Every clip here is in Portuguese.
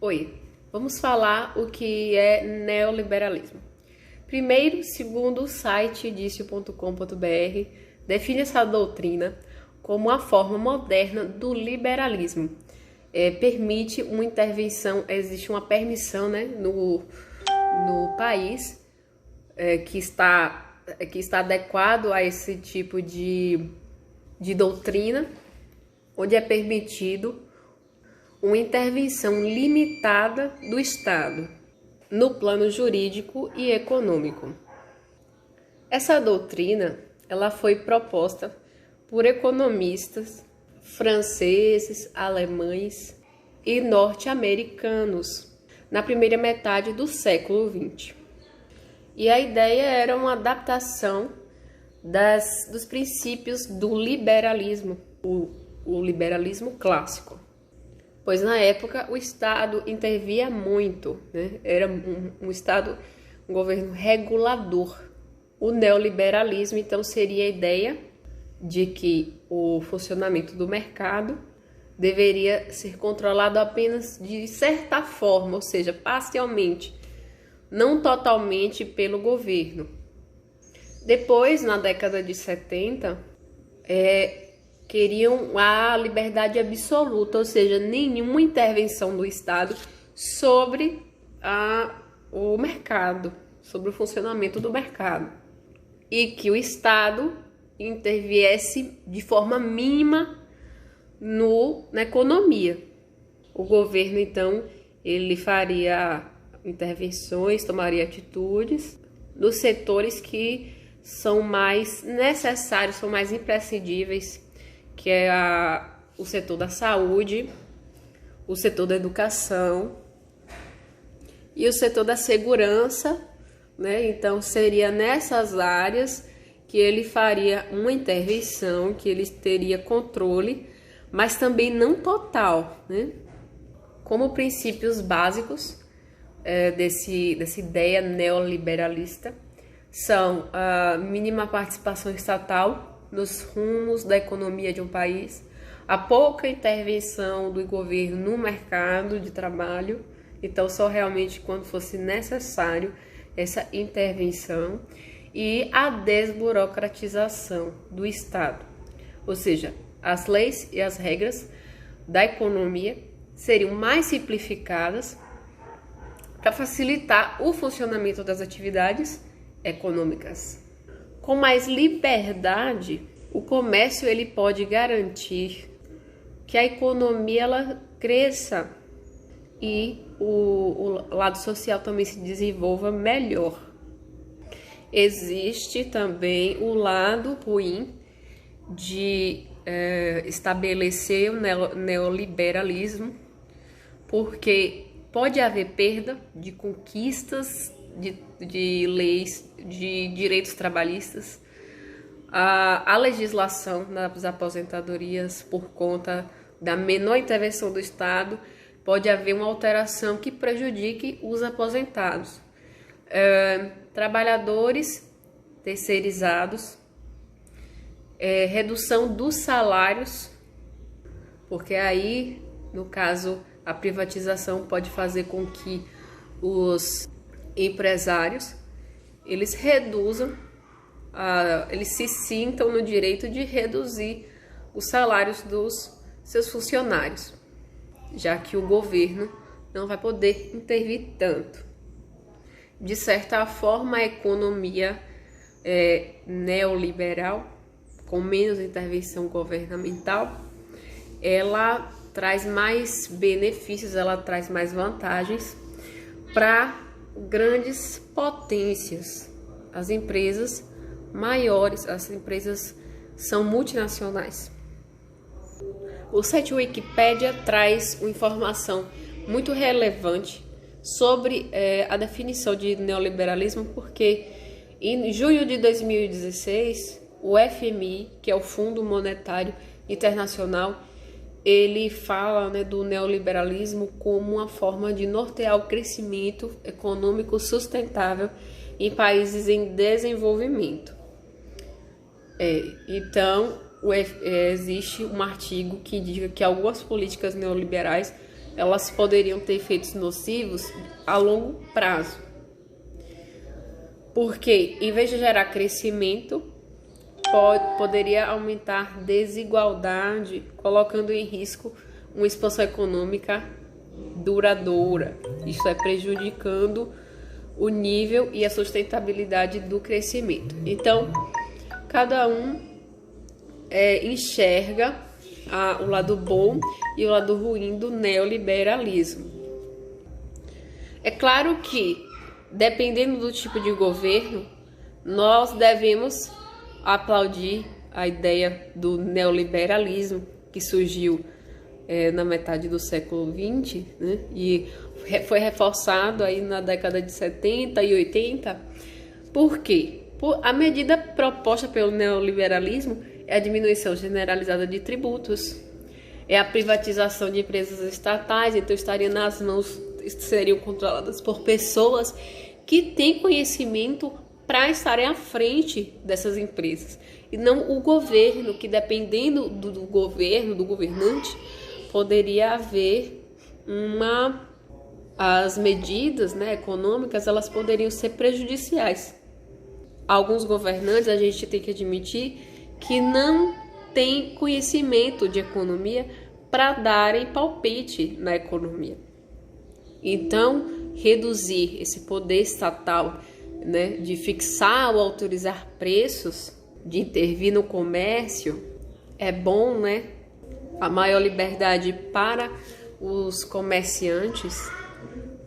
Oi, vamos falar o que é neoliberalismo. Primeiro, segundo o site dicio.com.br, define essa doutrina como uma forma moderna do liberalismo. Permite uma intervenção, existe uma permissão, né, no país que está adequado a esse tipo de doutrina, onde é permitido uma intervenção limitada do Estado no plano jurídico e econômico. Essa doutrina ela foi proposta por economistas franceses, alemães e norte-americanos na primeira metade do século XX. E a ideia era uma adaptação dos princípios do liberalismo, o liberalismo clássico. Pois na época o Estado intervia muito, né? Era um Estado, um governo regulador. O neoliberalismo, então, seria a ideia de que o funcionamento do mercado deveria ser controlado apenas de certa forma, ou seja, parcialmente, não totalmente pelo governo. Depois, na década de 70, queriam a liberdade absoluta, ou seja, nenhuma intervenção do Estado sobre o mercado, sobre o funcionamento do mercado. E que o Estado interviesse de forma mínima na economia. O governo, então, ele faria intervenções, tomaria atitudes nos setores que são mais necessários, são mais imprescindíveis, que é o setor da saúde, o setor da educação e o setor da segurança, né? Então, seria nessas áreas que ele faria uma intervenção, que ele teria controle, mas também não total, né? Como princípios básicos dessa ideia neoliberalista são a mínima participação estatal nos rumos da economia de um país, a pouca intervenção do governo no mercado de trabalho, então só realmente quando fosse necessário essa intervenção, e a desburocratização do Estado, ou seja, as leis e as regras da economia seriam mais simplificadas para facilitar o funcionamento das atividades econômicas. Com mais liberdade, o comércio ele pode garantir que a economia ela cresça e o lado social também se desenvolva melhor. Existe também o lado ruim de estabelecer o neoliberalismo, porque pode haver perda de conquistas de leis, de direitos trabalhistas, a legislação das aposentadorias por conta da menor intervenção do Estado, pode haver uma alteração que prejudique os aposentados. Trabalhadores terceirizados, redução dos salários, porque aí, no caso, a privatização pode fazer com que os empresários eles reduzam, eles se sintam no direito de reduzir os salários dos seus funcionários, já que o governo não vai poder intervir tanto. De certa forma, a economia neoliberal, com menos intervenção governamental, ela traz mais benefícios, ela traz mais vantagens para grandes potências. As empresas maiores, as empresas são multinacionais. O site Wikipedia traz uma informação muito relevante sobre a definição de neoliberalismo, porque em junho de 2016, o FMI, que é o Fundo Monetário Internacional, ele fala, né, do neoliberalismo como uma forma de nortear o crescimento econômico sustentável em países em desenvolvimento. Então, existe um artigo que diz que algumas políticas neoliberais elas poderiam ter efeitos nocivos a longo prazo. Porque, em vez de gerar crescimento, poderia aumentar desigualdade, colocando em risco uma expansão econômica duradoura. Isso é prejudicando o nível e a sustentabilidade do crescimento. Então, cada um enxerga o lado bom e o lado ruim do neoliberalismo. É claro que, dependendo do tipo de governo, nós devemos aplaudir a ideia do neoliberalismo, que surgiu na metade do século XX, né? E foi reforçado aí na década de 70 e 80. Por quê? A medida proposta pelo neoliberalismo é a diminuição generalizada de tributos, é a privatização de empresas estatais, então estaria nas mãos, seriam controladas por pessoas que têm conhecimento para estarem à frente dessas empresas, e não o governo, que dependendo do governo, do governante, poderia haver as medidas, né, econômicas, elas poderiam ser prejudiciais. Alguns governantes, a gente tem que admitir, que não têm conhecimento de economia para darem palpite na economia. Então, reduzir esse poder estatal, né, de fixar ou autorizar preços, de intervir no comércio, é bom, né? A maior liberdade para os comerciantes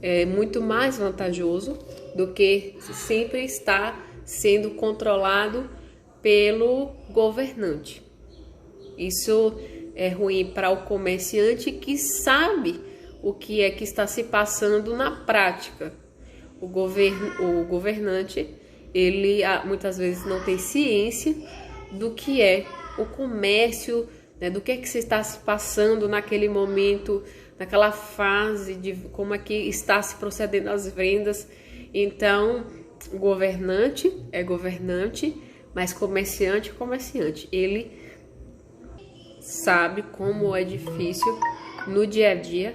é muito mais vantajoso do que sempre estar sendo controlado pelo governante. Isso é ruim para o comerciante, que sabe o que é que está se passando na prática. O governante, ele muitas vezes não tem ciência do que é o comércio, né, do que é que se está se passando naquele momento, naquela fase de como é que está se procedendo as vendas. Então, o governante é governante, mas comerciante é comerciante. Ele sabe como é difícil no dia a dia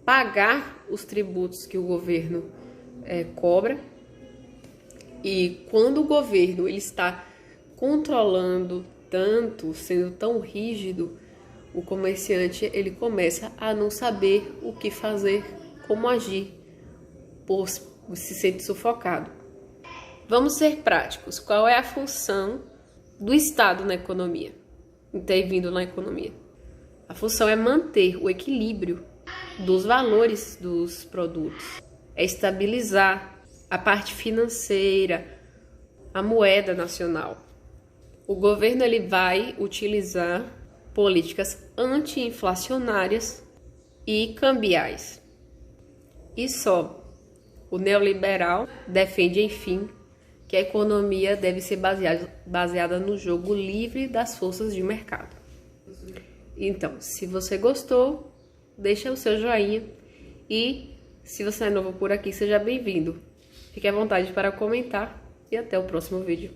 pagar os tributos que o governo cobra. E quando o governo ele está controlando tanto, sendo tão rígido, o comerciante ele começa a não saber o que fazer, como agir, por se sentir sufocado. Vamos ser práticos. Qual é a função do Estado na economia? Intervindo na economia. A função é manter o equilíbrio dos valores dos produtos, é estabilizar a parte financeira, a moeda nacional. O governo ele vai utilizar políticas anti-inflacionárias e cambiais. E só o neoliberal defende, enfim, que a economia deve ser baseada no jogo livre das forças de mercado. Então, se você gostou, deixa o seu joinha, e se você é novo por aqui, seja bem-vindo. Fique à vontade para comentar e até o próximo vídeo.